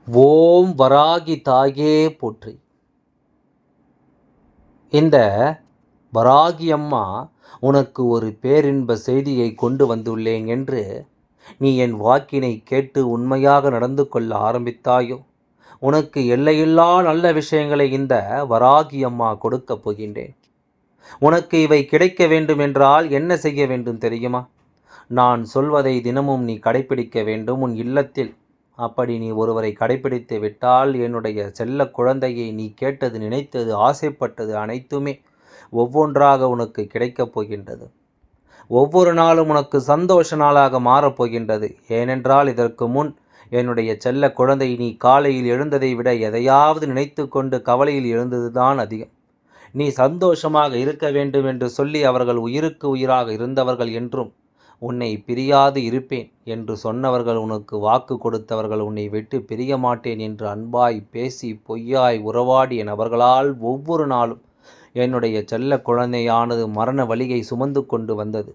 ஓம் வராகி தாயே போற்றி. இந்த வராகி அம்மா உனக்கு ஒரு பேரின்ப செய்தியை கொண்டு வந்துள்ளேன் என்று நீ என் வாக்கினை கேட்டு உண்மையாக நடந்து கொள்ள ஆரம்பித்தாயோ, உனக்கு எல்லையில்லா நல்ல விஷயங்களை இந்த வராகி அம்மா கொடுக்கப் போகின்றேன். உனக்கு இவை கிடைக்க வேண்டும் என்றால் என்ன செய்ய வேண்டும் தெரியுமா? நான் சொல்வதை தினமும் நீ கடைப்பிடிக்க வேண்டும் உன் இல்லத்தில். அப்படி நீ ஒருவரை கடைப்பிடித்து விட்டால் என்னுடைய செல்ல குழந்தையை நீ கேட்டது, நினைத்தது, ஆசைப்பட்டது அனைத்துமே ஒவ்வொன்றாக உனக்கு கிடைக்கப் போகின்றது. ஒவ்வொரு நாளும் உனக்கு சந்தோஷ நாளாக மாறப்போகின்றது. ஏனென்றால் இதற்கு முன் என்னுடைய செல்ல குழந்தை நீ காலையில் எழுந்ததை விட எதையாவது நினைத்து கொண்டு கவலையில் எழுந்ததுதான் அதிகம். நீ சந்தோஷமாக இருக்க வேண்டும் என்று சொல்லி அவர்கள் உயிருக்கு உயிராக இருந்தவர்கள் என்றும் உன்னை பிரியாது இருப்பேன் என்று சொன்னவர்கள், உனக்கு வாக்கு கொடுத்தவர்கள், உன்னை விட்டு பிரிய மாட்டேன் என்று அன்பாய் பேசி பொய்யாய் உறவாடிய நபர்களால் ஒவ்வொரு நாளும் என்னுடைய செல்ல குழந்தையானது மரண வலியை சுமந்து கொண்டு வந்தது.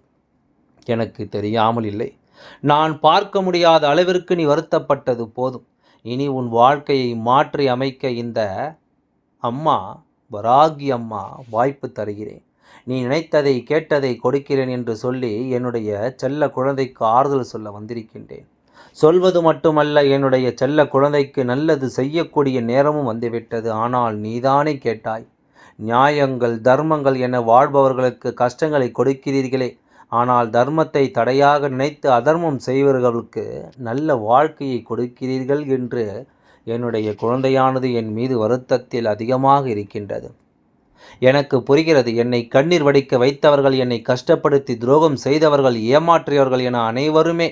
எனக்கு தெரியாமல் இல்லை. நான் பார்க்க முடியாத அளவிற்கு நீ வருத்தப்பட்டது போதும். இனி உன் வாழ்க்கையை மாற்றி அமைக்க இந்த அம்மா, வராகி அம்மா வாய்ப்பு தருகிறேன். நீ நினைத்ததை கேட்டதை கொடுக்கிறேன் என்று சொல்லி என்னுடைய செல்ல குழந்தைக்கு ஆறுதல் சொல்ல வந்திருக்கின்றேன். சொல்வது மட்டுமல்ல, என்னுடைய செல்ல குழந்தைக்கு நல்லது செய்யக்கூடிய நேரமும் வந்துவிட்டது. ஆனால் நீதானே கேட்டாய். நியாயங்கள், தர்மங்கள் என வாழ்பவர்களுக்கு கஷ்டங்களை கொடுக்கிறீர்களே, ஆனால் தர்மத்தை தடையாக நினைத்து அதர்மம் செய்வர்களுக்கு நல்ல வாழ்க்கையை கொடுக்கிறீர்கள் என்று என்னுடைய குழந்தையானது என் மீது வருத்தத்தில் அதிகமாக இருக்கின்றது. எனக்கு புரிகிறது. என்னை கண்ணீர் வடிக்க வைத்தவர்கள், என்னை கஷ்டப்படுத்தி துரோகம் செய்தவர்கள், ஏமாற்றியவர்கள் என அனைவருமே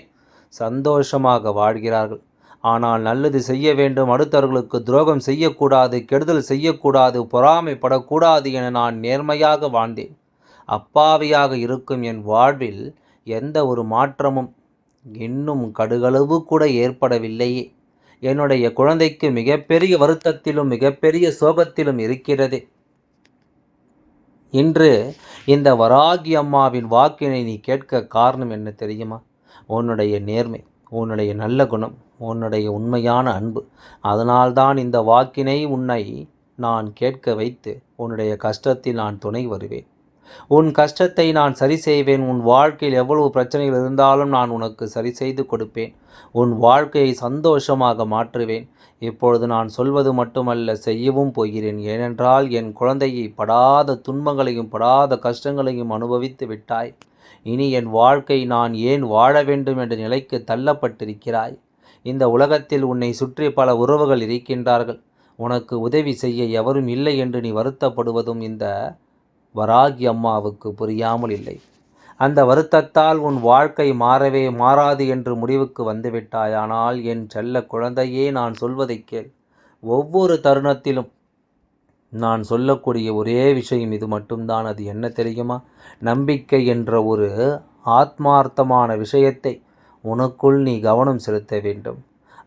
சந்தோஷமாக வாழ்கிறார்கள். ஆனால் நல்லது செய்ய வேண்டும், அடுத்தவர்களுக்கு துரோகம் செய்யக்கூடாது, கெடுதல் செய்யக்கூடாது, பொறாமைப்படக்கூடாது என நான் நேர்மையாக வாழ்ந்தேன். அப்பாவியாக இருக்கும் என் வாழ்வில் எந்த ஒரு மாற்றமும் இன்னும் கடுகளவு கூட ஏற்படவில்லையே. என்னுடைய குழந்தைக்கு மிகப்பெரிய வருத்தத்திலும் மிகப்பெரிய சோகத்திலும் இருக்கிறதே. இன்று இந்த வராகி அம்மாவின் வாக்கினை நீ கேட்க காரணம் என்ன தெரியுமா? உன்னுடைய நேர்மை, உன்னுடைய நல்ல குணம், உன்னுடைய உண்மையான அன்பு. அதனால்தான் இந்த வாக்கினை உன்னை நான் கேட்க வைத்து உன்னுடைய கஷ்டத்தில் நான் துணை வருவேன். உன் கஷ்டத்தை நான் சரி செய்வேன். உன் வாழ்க்கையில் எவ்வளவு பிரச்சனைகள் இருந்தாலும் நான் உனக்கு சரி செய்து கொடுப்பேன். உன் வாழ்க்கையை சந்தோஷமாக மாற்றுவேன். இப்பொழுது நான் சொல்வது மட்டுமல்ல, செய்யவும் போகிறேன். ஏனென்றால் என் குழந்தையை படாத துன்பங்களையும் படாத கஷ்டங்களையும் அனுபவித்து விட்டாய். இனி என் வாழ்க்கை நான் ஏன் வாழ வேண்டும் என்ற நிலைக்கு தள்ளப்பட்டிருக்கிறாய். இந்த உலகத்தில் உன்னை சுற்றி பல உறவுகள் இருக்கின்றார்கள். உனக்கு உதவி செய்ய எவரும் இல்லை என்று நீ வருத்தப்படுவதும் இந்த வராகி அம்மாவுக்கு புரியாமல் இல்லை. அந்த வருத்தத்தால் உன் வாழ்க்கை மாறவே மாறாது என்று முடிவுக்கு வந்துவிட்டாய். ஆனால் என் செல்ல குழந்தையே, நான் சொல்வதை கேள். ஒவ்வொரு தருணத்திலும் நான் சொல்லக்கூடிய ஒரே விஷயம் இது மட்டும்தான். அது என்ன தெரியுமா? நம்பிக்கை என்ற ஒரு ஆத்மார்த்தமான விஷயத்தை உனக்குள் நீ கவனம் செலுத்த வேண்டும்.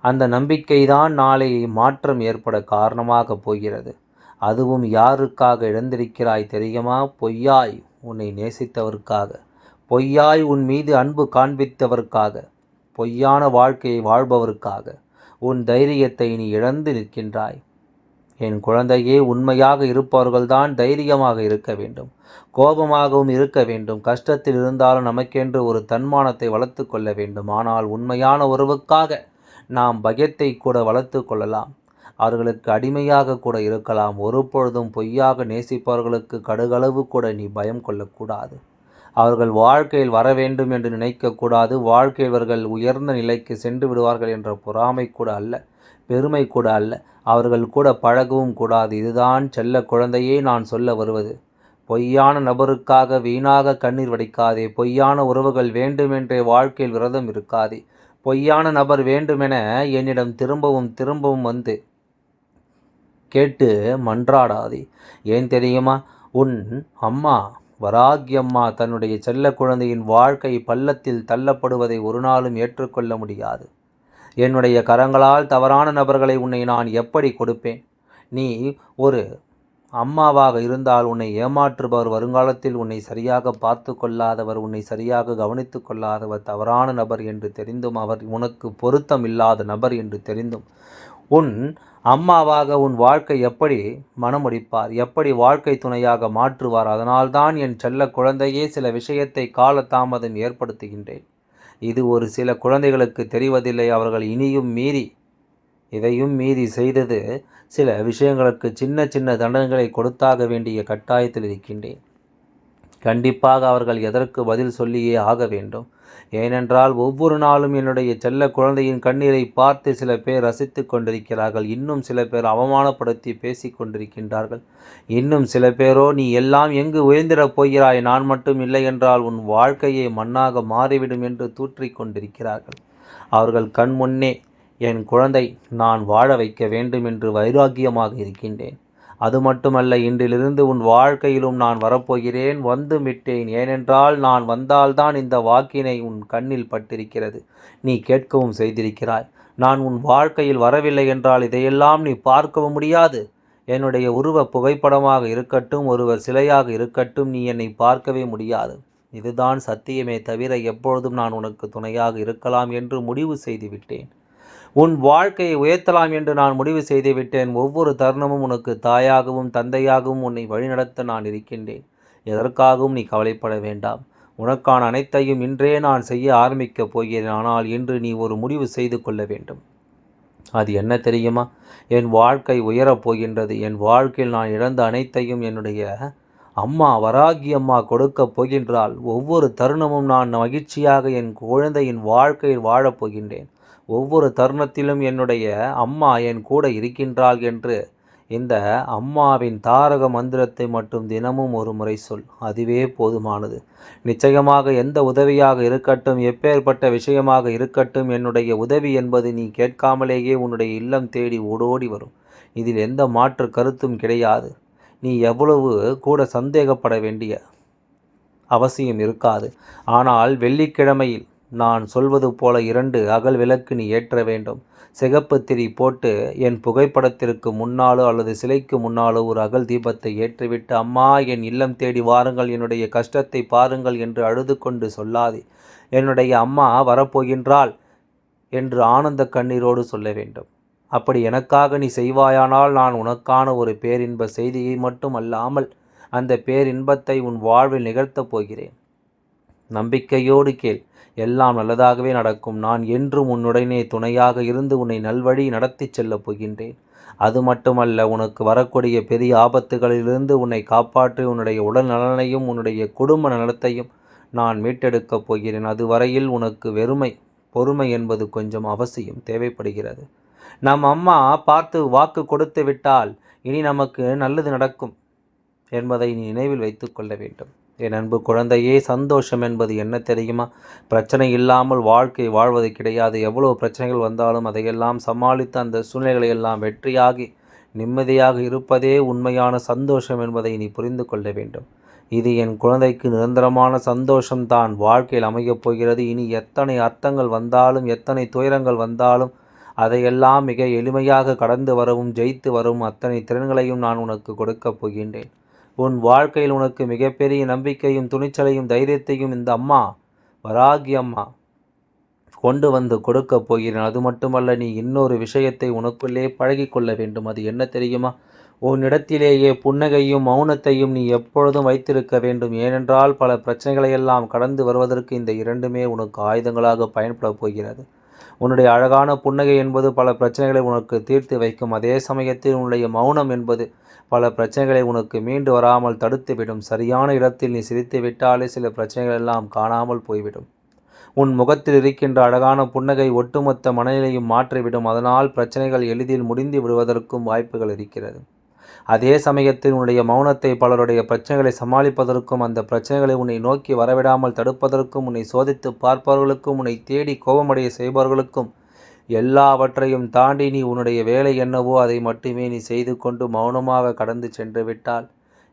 அந்த நம்பிக்கைதான் நாளை மாற்றம் ஏற்பட காரணமாக போகிறது. அதுவும் யாருக்காக இழந்திருக்கிறாய் தெரியுமா? பொய்யாய் உன்னை நேசித்தவருக்காக, பொய்யாய் உன் மீது அன்பு காண்பித்தவருக்காக, பொய்யான வாழ்க்கையை வாழ்பவருக்காக உன் தைரியத்தை நீ இழந்து நிற்கின்றாய். என் குழந்தையே, உண்மையாக இருப்பவர்கள்தான் தைரியமாக இருக்க வேண்டும், கோபமாகவும் இருக்க வேண்டும். கஷ்டத்தில் இருந்தாலும் நமக்கென்று ஒரு தன்மானத்தை வளர்த்து கொள்ள வேண்டும். ஆனால் உண்மையான உறவுக்காக நாம் பயத்தை கூட வளர்த்து கொள்ளலாம். அவர்களுக்கு அடிமையாக கூட இருக்கலாம். ஒரு பொழுதும் பொய்யாக நேசிப்பவர்களுக்கு கடுகளவு கூட நீ பயம் கொள்ளக்கூடாது. அவர்கள் வாழ்க்கையில் வர வேண்டும் என்று நினைக்கக்கூடாது. வாழ்க்கையில் இவர்கள் உயர்ந்த நிலைக்கு சென்று விடுவார்கள் என்ற பொறாமை கூட அல்ல, பெருமை கூட அல்ல. அவர்கள் கூட பழகவும் கூடாது. இதுதான் செல்ல குழந்தையே நான் சொல்ல வருவது. பொய்யான நபருக்காக வீணாக கண்ணீர் வடிக்காதே. பொய்யான உறவுகள் வேண்டுமென்றே வாழ்க்கையில் விரதம் இருக்காதே. பொய்யான நபர் வேண்டுமென என்னிடம் திரும்பவும் திரும்பவும் வந்து கேட்டு மன்றாடாதே. ஏன் தெரியுமா? உன் அம்மா வராகி அம்மா தன்னுடைய செல்ல குழந்தையின் வாழ்க்கை பள்ளத்தில் தள்ளப்படுவதை ஒரு நாளும் ஏற்றுக்கொள்ள முடியாது. என்னுடைய கரங்களால் தவறான நபர்களை உன்னை நான் எப்படி கொடுப்பேன்? நீ ஒரு அம்மாவாக இருந்தால் உன்னை ஏமாற்றுபவர், வருங்காலத்தில் உன்னை சரியாக பார்த்து கொள்ளாதவர், உன்னை சரியாக கவனித்து கொள்ளாதவர், தவறான நபர் என்று தெரிந்தும், அவர் உனக்கு பொருத்தம் இல்லாத நபர் என்று தெரிந்தும் உன் அம்மாவாக உன் வாழ்க்கை எப்படி மணமுடிப்பார், எப்படி வாழ்க்கை துணையாக மாற்றுவார். அதனால்தான் என் செல்ல குழந்தையே சில விஷயத்தை காலதாமதம் ஏற்படுத்துகின்றேன். இது ஒரு சில குழந்தைகளுக்கு தெரிவதில்லை. அவர்கள் இதையும் மீறி செய்தது சில விஷயங்களுக்கு சின்ன சின்ன தண்டனைகளை கொடுத்தாக வேண்டிய கட்டாயத்தில் இருக்கின்றேன். கண்டிப்பாக அவர்கள் எதற்கு பதில் சொல்லியே ஆக வேண்டும். ஏனென்றால் ஒவ்வொரு நாளும் என்னுடைய செல்ல குழந்தையின் கண்ணீரை பார்த்து சில பேர் ரசித்து கொண்டிருக்கிறார்கள். இன்னும் சில பேர் அவமானப்படுத்தி பேசி கொண்டிருக்கின்றார்கள். இன்னும் சில பேரோ நீ எல்லாம் எங்கு உயர்ந்திடப் போகிறாய், நான் மட்டும் இல்லை என்றால் உன் வாழ்க்கையே மண்ணாக மாறிவிடும் என்று தூற்றிக் கொண்டிருக்கிறார்கள். அவர்கள் கண் முன்னே என் குழந்தை நான் வாழ வைக்க வேண்டும் என்று வைராக்கியமாக இருக்கின்றேன். அது மட்டுமல்ல, இன்றிலிருந்து உன் வாழ்க்கையிலும் நான் வரப்போகிறேன், வந்து விட்டேன். ஏனென்றால் நான் வந்தால்தான் இந்த வாக்கினை உன் கண்ணில் பட்டிருக்கிறது, நீ கேட்கவும் செய்திருக்கிறாய். நான் உன் வாழ்க்கையில் வரவில்லை என்றால் இதையெல்லாம் நீ பார்க்கவும் முடியாது. என்னுடைய உருவ புகைப்படமாக இருக்கட்டும், ஒருவர் சிலையாக இருக்கட்டும், நீ என்னை பார்க்கவே முடியாது. இதுதான் சத்தியமே தவிர எப்பொழுதும் நான் உனக்கு துணையாக இருக்கலாம் என்று முடிவு செய்து விட்டேன். உன் வாழ்க்கையை உயர்த்தலாம் என்று நான் முடிவு செய்துவிட்டேன். ஒவ்வொரு தருணமும் உனக்கு தாயாகவும் தந்தையாகவும் உன்னை வழிநடத்த நான் இருக்கின்றேன். எதற்காகவும் நீ கவலைப்பட வேண்டாம். உனக்கான அனைத்தையும் இன்றே நான் செய்ய ஆரம்பிக்கப் போகிறேன். ஆனால் இன்று நீ ஒரு முடிவு செய்து கொள்ள வேண்டும். அது என்ன தெரியுமா? என் வாழ்க்கை உயரப் போகின்றது. என் வாழ்க்கையில் நான் இழந்த அனைத்தையும் என்னுடைய அம்மா வராகி அம்மா கொடுக்கப் போகின்றாள். ஒவ்வொரு தருணமும் நான் மகிழ்ச்சியாக என் குழந்தையின் வாழ்க்கையில் வாழப் போகின்றேன். ஒவ்வொரு தருணத்திலும் என்னுடைய அம்மா என் கூட இருக்கின்றாள் என்று இந்த அம்மாவின் தாரக மந்திரத்தை மட்டும் தினமும் ஒரு முறை சொல். அதுவே போதுமானது. நிச்சயமாக எந்த உதவியாக இருக்கட்டும், எப்பேற்பட்ட விஷயமாக இருக்கட்டும், என்னுடைய உதவி என்பது நீ கேட்காமலேயே உன்னுடைய இல்லம் தேடி ஓடோடி வரும். இதில் எந்த மாற்று கருத்தும் கிடையாது. நீ எவ்வளவு கூட சந்தேகப்பட வேண்டிய அவசியம் இருக்காது. ஆனால் வெள்ளிக்கிழமையில் நான் சொல்வது போல 2 அகல் விளக்கு நீ ஏற்ற வேண்டும். சிகப்பு திரி போட்டு என் புகைப்படத்திற்கு முன்னாலோ அல்லது சிலைக்கு முன்னாலோ ஒரு அகல் தீபத்தை ஏற்றிவிட்டு, அம்மா என் இல்லம் தேடி வாருங்கள், என்னுடைய கஷ்டத்தை பாருங்கள் என்று அழுது கொண்டு சொல்லாதே. என்னுடைய அம்மா வரப்போகின்றாள் என்று ஆனந்த கண்ணீரோடு சொல்ல வேண்டும். அப்படி எனக்காக நீ செய்வாயானால் நான் உனக்கான ஒரு பேரின்ப செய்தியை மட்டும் அல்லாமல் அந்த பேரின்பத்தை உன் வாழ்வில் நிகழ்த்தப் போகிறேன். நம்பிக்கையோடு கேள், எல்லாம் நல்லதாகவே நடக்கும். நான் என்றும் உன்னுடனே துணையாக இருந்து உன்னை நல்வழி நடத்தி செல்லப் போகின்றேன். அது மட்டுமல்ல, உனக்கு வரக்கூடிய பெரிய ஆபத்துகளிலிருந்து உன்னை காப்பாற்றி உன்னுடைய உடல் நலனையும் உன்னுடைய குடும்ப நலத்தையும் நான் மீட்டெடுக்கப் போகிறேன். அதுவரையில் உனக்கு பொறுமை என்பது கொஞ்சம் அவசியம் தேவைப்படுகிறது. நம் அம்மா பார்த்து வாக்கு கொடுத்து விட்டால் இனி நமக்கு நல்லது நடக்கும் என்பதை நீ நினைவில் வைத்து கொள்ள வேண்டும். என் அன்பு குழந்தையே, சந்தோஷம் என்பது என்ன தெரியுமா? பிரச்சனை இல்லாமல் வாழ்க்கை வாழ்வது கிடையாது. எவ்வளவு பிரச்சனைகள் வந்தாலும் அதையெல்லாம் சமாளித்து அந்த சூழ்நிலைகளை எல்லாம் வெற்றியாகி நிம்மதியாக இருப்பதே உண்மையான சந்தோஷம் என்பதை நீ புரிந்து கொள்ள வேண்டும். இது என் குழந்தைக்கு நிரந்தரமான சந்தோஷம்தான் வாழ்க்கையில் அமையப் போகிறது. இனி எத்தனை அர்த்தங்கள் வந்தாலும், எத்தனை துயரங்கள் வந்தாலும் அதையெல்லாம் மிக எளிமையாக கடந்து வரவும் ஜெயித்து வரவும் அத்தனை திறன்களையும் நான் உனக்கு கொடுக்கப் போகின்றேன். உன் வாழ்க்கையில் உனக்கு மிகப்பெரிய நம்பிக்கையும் துணிச்சலையும் தைரியத்தையும் இந்த அம்மா வராகி அம்மா கொண்டு வந்து கொடுக்கப் போகிறேன். அது மட்டுமல்ல, நீ இன்னொரு விஷயத்தை உனக்குள்ளே பழகி கொள்ள வேண்டும். அது என்ன தெரியுமா? உன்னிடத்திலேயே புன்னகையும் மௌனத்தையும் நீ எப்பொழுதும் வைத்திருக்க வேண்டும். ஏனென்றால் பல பிரச்சனைகளையெல்லாம் கடந்து வருவதற்கு இந்த 2மே உனக்கு ஆயுதங்களாக பயன்பட போகிறது. உன்னுடைய அழகான புன்னகை என்பது பல பிரச்சனைகளை உனக்கு தீர்த்து வைக்கும். அதே சமயத்தில் உன்னுடைய மௌனம் என்பது பல பிரச்சனைகளை உனக்கு மீண்டு வராமல் தடுத்துவிடும். சரியான இடத்தில் நீ சிரித்து விட்டாலே சில பிரச்சனைகள் எல்லாம் காணாமல் போய்விடும். உன் முகத்தில் இருக்கின்ற அழகான புன்னகை ஒட்டுமொத்த மனநிலையும் மாற்றிவிடும். அதனால் பிரச்சனைகள் எளிதில் முடிந்து விடுவதற்கும் வாய்ப்புகள் இருக்கிறது. அதே சமயத்தில் உன்னுடைய மௌனத்தை பலருடைய பிரச்சனைகளை சமாளிப்பதற்கும், அந்த பிரச்சனைகளை உன்னை நோக்கி வரவிடாமல் தடுப்பதற்கும், உன்னை சோதித்து பார்ப்பவர்களுக்கும், உன்னை தேடி கோபமடைய செய்பவர்களுக்கும் எல்லாவற்றையும் தாண்டி நீ உன்னுடைய வேலை என்னவோ அதை மட்டுமே நீ செய்து கொண்டு மௌனமாக கடந்து சென்று விட்டால்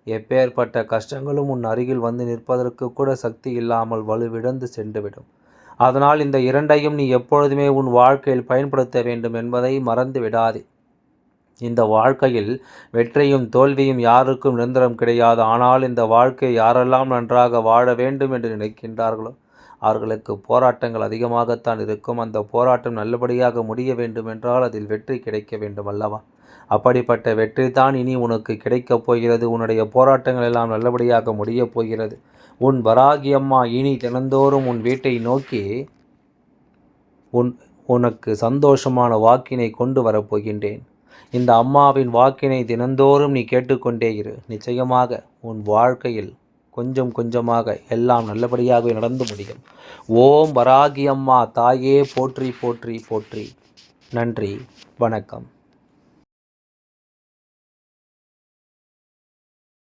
எப்பேற்பட்ட கஷ்டங்களும் உன் அருகில் வந்து நிற்பதற்கு கூட சக்தி இல்லாமல் வலுவிழந்து சென்றுவிடும். அதனால் இந்த 2ஐயும் நீ எப்பொழுதுமே உன் வாழ்க்கையில் பயன்படுத்த வேண்டும் என்பதை மறந்து விடாதே. இந்த வாழ்க்கையில் வெற்றியும் தோல்வியும் யாருக்கும் நிரந்தரம் கிடையாது. ஆனால் இந்த வாழ்க்கையை யாரெல்லாம் நன்றாக வாழ வேண்டும் என்று நினைக்கின்றார்களோ அவர்களுக்கு போராட்டங்கள் அதிகமாகத்தான் இருக்கும். அந்த போராட்டம் நல்லபடியாக முடிய வேண்டுமென்றால் அதில் வெற்றி கிடைக்க வேண்டும் அல்லவா? அப்படிப்பட்ட வெற்றி தான் இனி உனக்கு கிடைக்கப் போகிறது. உன்னுடைய போராட்டங்கள் எல்லாம் நல்லபடியாக முடியப் போகிறது. உன் வராகி அம்மா இனி தினந்தோறும் உன் வீட்டை நோக்கி உனக்கு சந்தோஷமான வாக்கினை கொண்டு வரப்போகின்றேன். இந்த அம்மாவின் வாக்கினை தினந்தோறும் நீ கேட்டுக்கொண்டே இரு. நிச்சயமாக உன் வாழ்க்கையில் கொஞ்சம் கொஞ்சமாக எல்லாம் நல்லபடியாக நடந்து முடியும். ஓம் வராகி அம்மா தாயே போற்றி போற்றி போற்றி. நன்றி, வணக்கம்.